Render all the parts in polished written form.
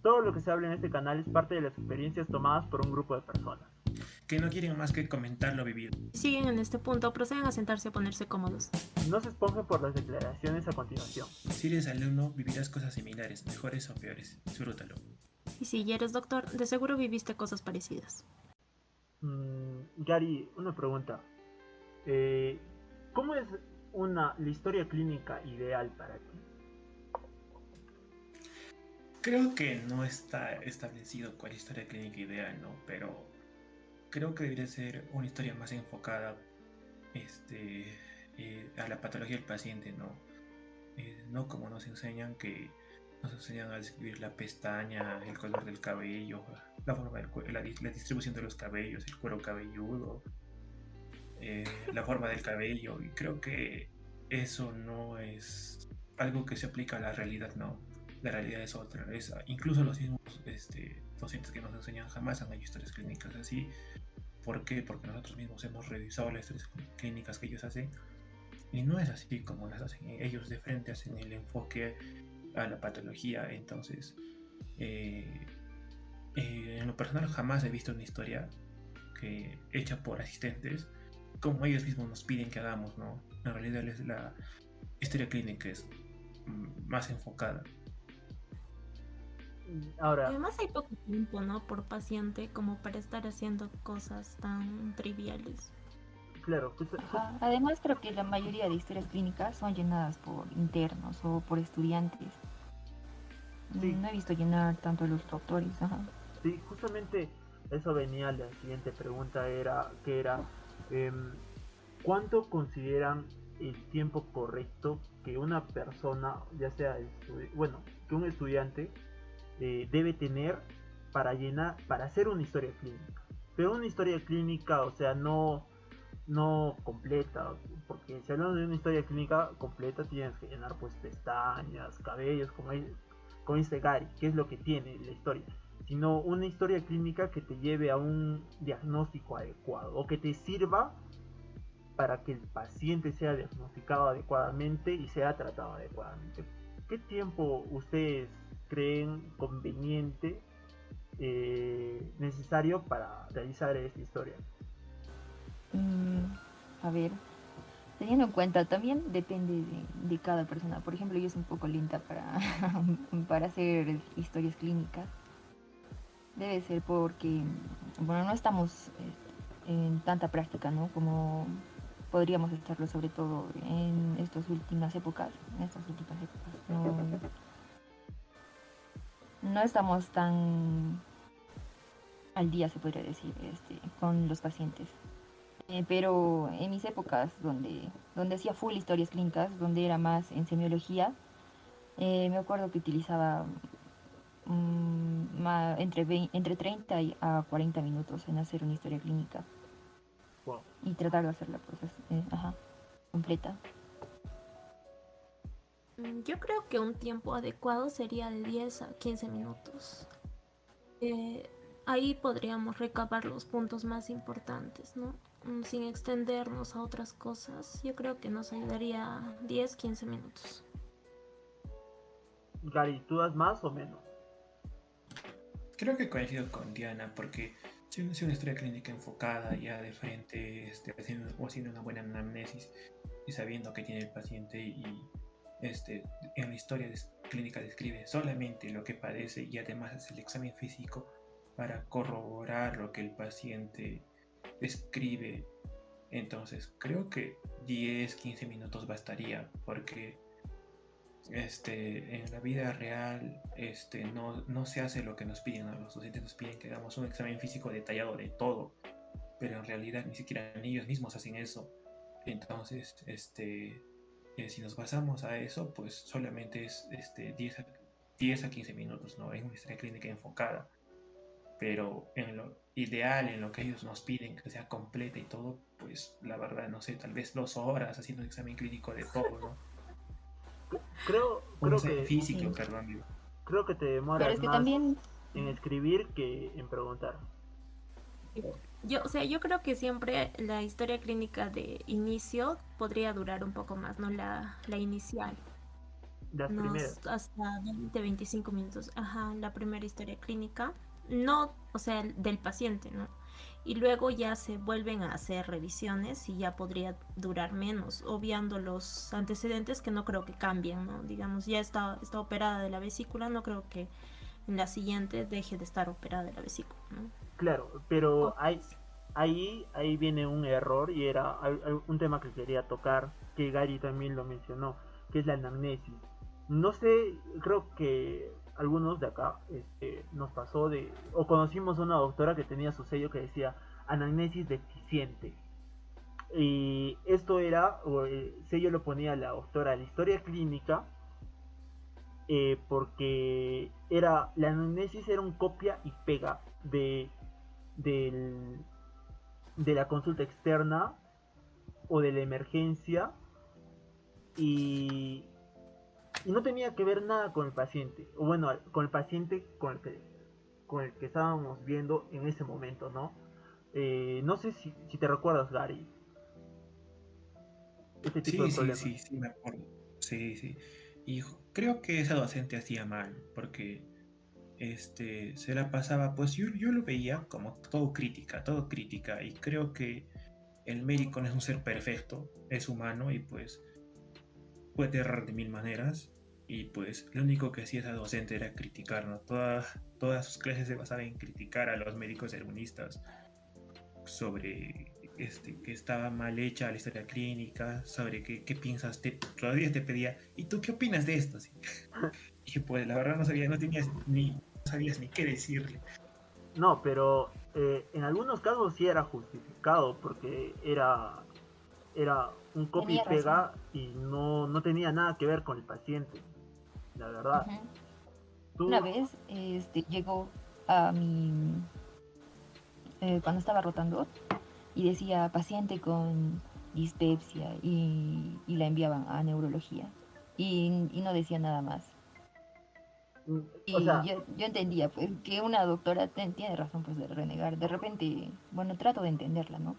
Todo lo que se habla en este canal es parte de las experiencias tomadas por un grupo de personas. Que no quieren más que comentar lo vivido. Si siguen en este punto, proceden a sentarse y a ponerse cómodos. No se esponjen por las declaraciones a continuación. Si eres alumno, vivirás cosas similares, mejores o peores. Disfrútalo. Y si ya eres doctor, de seguro viviste cosas parecidas. Gary, una pregunta. ¿Cómo es la historia clínica ideal para ti? Creo que no está establecido cuál historia clínica ideal, ¿no? Pero creo que debería ser una historia más enfocada a la patología del paciente, ¿no? No como nos enseñan a describir la pestaña, el color del cabello, la forma la distribución de los cabellos, el cuero cabelludo, la forma del cabello. Y creo que eso no es algo que se aplica a la realidad, ¿no? La realidad es otra. Incluso los mismos docentes que nos enseñan jamás han hecho historias clínicas así. ¿Por qué? Porque nosotros mismos hemos revisado las historias clínicas que ellos hacen y no es así como las hacen ellos de frente, hacen el enfoque a la patología. Entonces, eh, en lo personal jamás he visto una historia hecha por asistentes como ellos mismos nos piden que hagamos, ¿no? En realidad la historia clínica es más enfocada. Ahora, Además hay poco tiempo, ¿no? Por paciente como para estar haciendo cosas tan triviales. claro, Además, creo que la mayoría de historias clínicas son llenadas por internos o por estudiantes. Sí. No he visto llenar tanto a los doctores. Sí, justamente eso venía la siguiente pregunta, ¿cuánto consideran el tiempo correcto que una persona, ya sea, que un estudiante debe tener para hacer una historia clínica? Pero una historia clínica, o sea, no completa, porque si hablamos de una historia clínica completa tienes que llenar pues pestañas, cabellos, como dice Gary, que es lo que tiene la historia, sino una historia clínica que te lleve a un diagnóstico adecuado o que te sirva para que el paciente sea diagnosticado adecuadamente y sea tratado adecuadamente. ¿Qué tiempo ustedes creen conveniente, necesario para realizar esta historia? A ver, teniendo en cuenta, también depende de cada persona. Por ejemplo, yo soy un poco lenta para hacer historias clínicas. Debe ser porque, bueno, no estamos en tanta práctica, ¿no? Como podríamos estarlo, sobre todo en estas últimas épocas. No estamos tan al día, se podría decir, con los pacientes. Pero en mis épocas donde hacía full historias clínicas, donde era más en semiología, me acuerdo que utilizaba entre 30 a 40 minutos en hacer una historia clínica. Wow. Y tratar de hacerla pues, completa. Yo creo que un tiempo adecuado sería de 10 a 15 minutos. Ahí podríamos recabar los puntos más importantes, ¿no? Sin extendernos a otras cosas. Yo creo que nos ayudaría 10-15 minutos. Gary, ¿tú das más o menos? Creo que coincido con Diana, porque si uno hace una historia clínica enfocada ya de frente, haciendo una buena anamnesis y sabiendo que tiene el paciente y en la historia clínica describe solamente lo que padece y además hace el examen físico para corroborar lo que el paciente describe. Entonces creo que 10-15 minutos bastaría, porque en la vida real no se hace lo que nos piden, ¿no? Los docentes nos piden que hagamos un examen físico detallado de todo, pero en realidad ni siquiera ellos mismos hacen eso. Entonces, si nos basamos a eso, pues solamente es 10 a 15 minutos, ¿no? En una historia clínica enfocada. Pero en lo ideal, en lo que ellos nos piden que sea completa y todo, pues la verdad, no sé, tal vez 2 horas haciendo un examen clínico de todo, ¿no? Un Creo examen que físico, perdón, digo. creo que te Pero demoras es que más también en escribir que en preguntar. Yo creo que siempre la historia clínica de inicio podría durar un poco más, ¿no? La inicial. Las primeras. hasta 20, 25 minutos. Ajá, la primera historia clínica. No, o sea, del paciente, ¿no? Y luego ya se vuelven a hacer revisiones y ya podría durar menos, obviando los antecedentes que no creo que cambien, ¿no? Digamos, ya está operada de la vesícula, no creo que en la siguiente deje de estar operada de la vesícula, ¿no? Claro, pero Cosas hay, así. ahí viene un error y era un tema que quería tocar, que Gary también lo mencionó, que es la anamnesis. No sé, creo que algunos de acá nos pasó o conocimos a una doctora que tenía su sello que decía anamnesis deficiente. Y esto era, o el sello lo ponía la doctora de la historia clínica, porque la anamnesis era un copia y pega del, de la consulta externa o de la emergencia y, y no tenía que ver nada con el paciente, o bueno, con el paciente con el que estábamos viendo en ese momento, ¿no? No sé si te recuerdas, Gary, este tipo de Sí, sí, problemas. sí, sí, me acuerdo. Sí, sí. Y creo que esa docente hacía mal, porque se la pasaba, pues yo lo veía como todo crítica, y creo que el médico no es un ser perfecto, es humano y pues puede errar de mil maneras, y pues lo único que hacía esa docente era criticar, ¿no? Todas sus clases se basaban en criticar a los médicos herbalistas sobre que estaba mal hecha la historia clínica, sobre qué piensas, todavía te pedía, ¿y tú qué opinas de esto? Sí. Y pues la verdad no sabías ni qué decirle. No, pero en algunos casos sí era justificado porque era un copia y Tenía razón. pega y no tenía nada que ver con el paciente, la verdad. Ujú. Una Tú, vez llegó a mi, cuando estaba rotando, y decía paciente con dispepsia y la enviaban a neurología y no decía nada más. o Y sea, yo entendía pues que una doctora tiene razón pues de renegar. De repente, bueno, trato de entenderla, ¿no?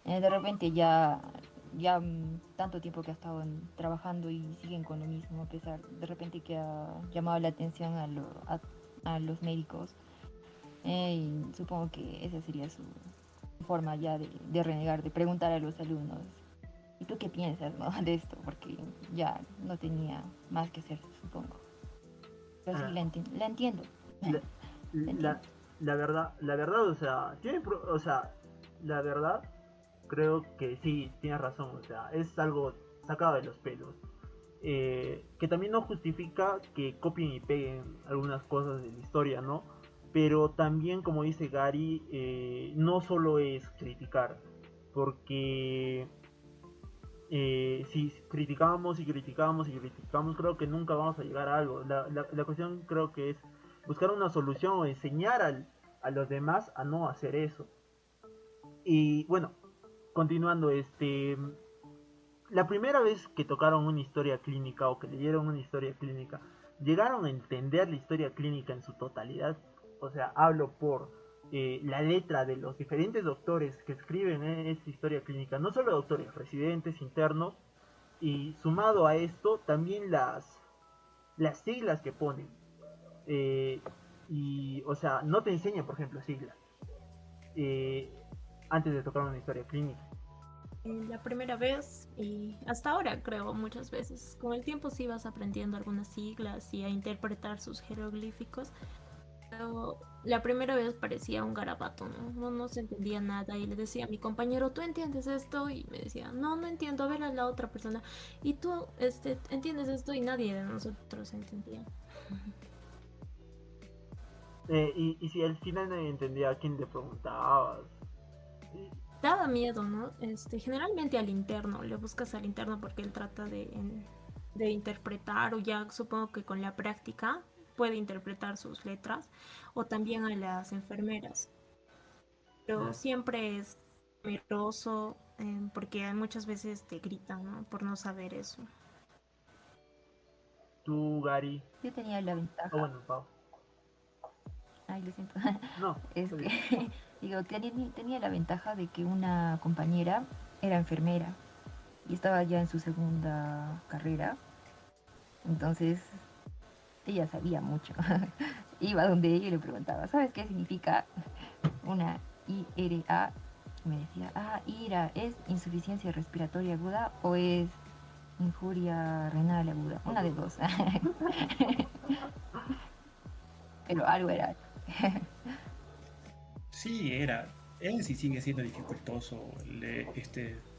De repente tanto tiempo que ha estado trabajando y siguen con lo mismo, a pesar de repente que ha llamado la atención a los médicos. Y supongo que esa sería su forma ya de renegar, de preguntar a los alumnos, ¿y tú qué piensas, no, de esto? Porque ya no tenía más que hacer, supongo. Pero sí, ah, la entiendo. la, La entiendo. la, la verdad, o sea, o sea, la verdad, creo que sí, tienes razón, o sea, es algo sacado de los pelos. Que también no justifica que copien y peguen algunas cosas de la historia, ¿no? Pero también, como dice Gary, no solo es criticar, porque si criticamos y criticamos y criticamos, creo que nunca vamos a llegar a algo. La cuestión creo que es buscar una solución o enseñar a los demás a no hacer eso. Y bueno, continuando, la primera vez que tocaron una historia clínica o que leyeron una historia clínica, llegaron a entender la historia clínica en su totalidad. O sea, hablo por la letra de los diferentes doctores que escriben en esta historia clínica, no solo doctores, residentes, internos, y sumado a esto también las siglas que ponen. Eh, y, o sea, no te enseñan, por ejemplo, siglas eh, antes de tocar una historia clínica. La primera vez y hasta ahora creo muchas veces. Con el tiempo sí vas aprendiendo algunas siglas y a interpretar sus jeroglíficos. Pero la primera vez parecía un garabato, ¿no? No se entendía nada y le decía a mi compañero, ¿tú entiendes esto? Y me decía, no entiendo, a ver a la otra persona. Y tú, ¿entiendes esto? Y nadie de nosotros entendía. Y si al final nadie entendía a quién le preguntabas. Daba miedo, ¿no? Generalmente al interno, le buscas al interno porque él trata de interpretar o ya supongo que con la práctica puede interpretar sus letras o también a las enfermeras. Pero siempre es temeroso porque muchas veces te gritan, ¿no? Por no saber eso. Tú, Gary. Yo tenía la Oh, ventaja, bueno, Pau. ay, lo siento, No, es está que bien. digo, tenía la ventaja de que una compañera era enfermera y estaba ya en su segunda carrera. Entonces, ella sabía mucho. Iba donde ella y le preguntaba, ¿sabes qué significa una IRA? Y me decía, IRA, ¿es insuficiencia respiratoria aguda o es injuria renal aguda? Una de dos. Pero algo era. Sí, sí sigue siendo dificultoso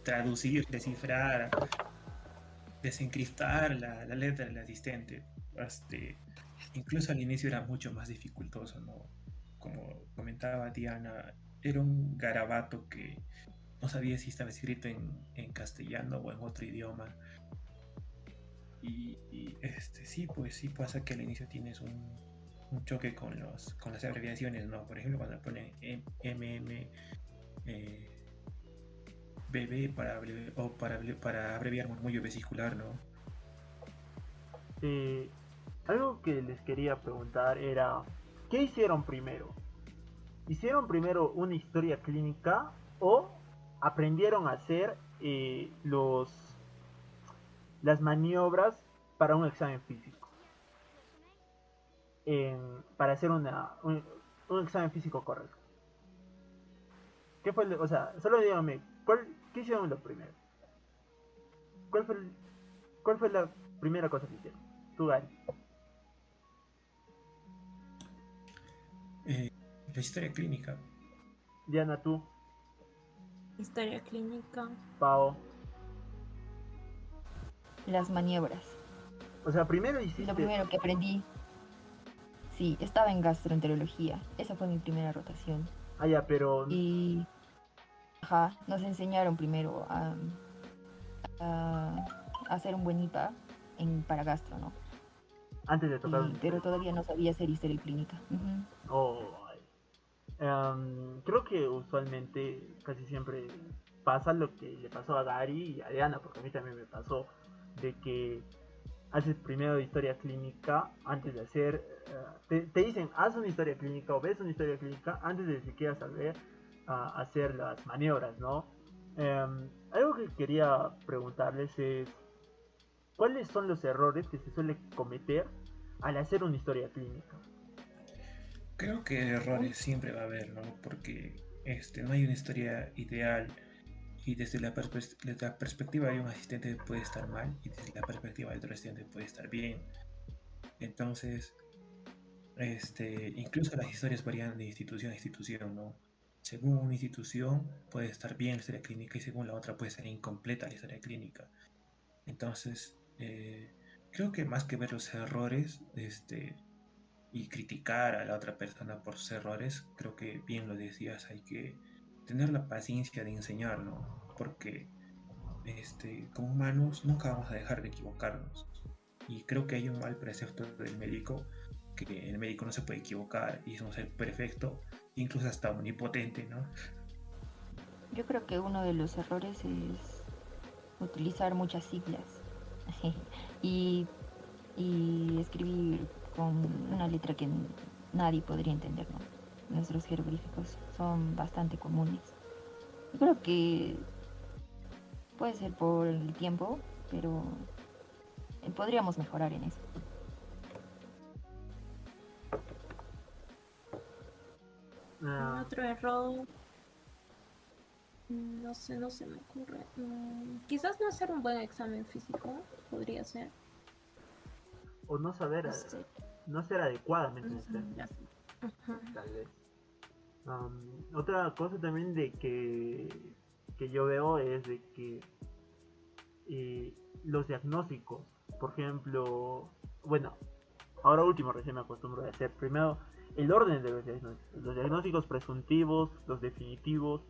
traducir, descifrar, desencriptar la letra del asistente. Incluso al inicio era mucho más dificultoso, ¿no? Como comentaba Diana, era un garabato que no sabía si estaba escrito en castellano o en otro idioma. Sí, pues sí pasa que al inicio tienes un choque con las abreviaciones, ¿no? Por ejemplo, cuando ponen BB para abreviar murmullo vesicular, ¿no? Algo que les quería preguntar era, ¿qué hicieron primero? ¿Hicieron primero una historia clínica o aprendieron a hacer las maniobras para un examen físico? Para hacer un examen físico correcto. ¿Qué fue? O sea, solo díganme, ¿qué hicieron lo primero? ¿Cuál fue la primera cosa que hicieron? Tú, Gary. La historia clínica. Diana, tú. Historia clínica. Pao. Las maniobras. O sea, primero hiciste... Lo primero que aprendí, sí, estaba en gastroenterología. Esa fue mi primera rotación. Ya, pero... Y nos enseñaron primero a hacer un buen IPA para gastro, ¿no? Antes de tocar... Pero todavía no sabía hacer historia clínica. Creo que usualmente casi siempre pasa lo que le pasó a Gary y a Diana, porque a mí también me pasó, de que haces primero historia clínica antes de hacer... te dicen, haz una historia clínica o ves una historia clínica antes de siquiera saber hacer las maniobras, ¿no? Algo que quería preguntarles es, ¿cuáles son los errores que se suele cometer al hacer una historia clínica? Creo que errores siempre va a haber, ¿no? Porque no hay una historia ideal y desde la perspectiva de un asistente puede estar mal y desde la perspectiva de otro asistente puede estar bien. Entonces, incluso las historias varían de institución a institución, ¿no? Según una institución puede estar bien la historia clínica y según la otra puede ser incompleta la historia clínica. Entonces, creo que más que ver los errores, y criticar a la otra persona por sus errores, creo que bien lo decías, hay que tener la paciencia de enseñar, ¿no? Porque como humanos nunca vamos a dejar de equivocarnos. Y creo que hay un mal precepto del médico, que el médico no se puede equivocar y es un ser perfecto, incluso hasta omnipotente, ¿no? Yo creo que uno de los errores es utilizar muchas siglas y escribir con una letra que nadie podría entender, ¿no? Nuestros jeroglíficos son bastante comunes. Yo creo que puede ser por el tiempo, pero podríamos mejorar en eso. Otro error, no sé, no se me ocurre. Quizás no hacer un buen examen físico, podría ser. O no saber, no ser adecuadamente Tal vez. Otra cosa también de que yo veo es de que los diagnósticos, por ejemplo, bueno, ahora último recién me acostumbro a hacer primero el orden de los diagnósticos presuntivos, los definitivos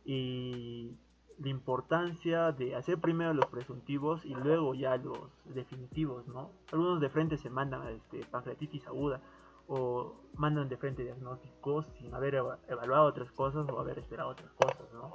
y la importancia de hacer primero los presuntivos y luego ya los definitivos, ¿no? Algunos de frente se mandan pancreatitis aguda o mandan de frente diagnósticos sin haber evaluado otras cosas o haber esperado otras cosas, ¿no?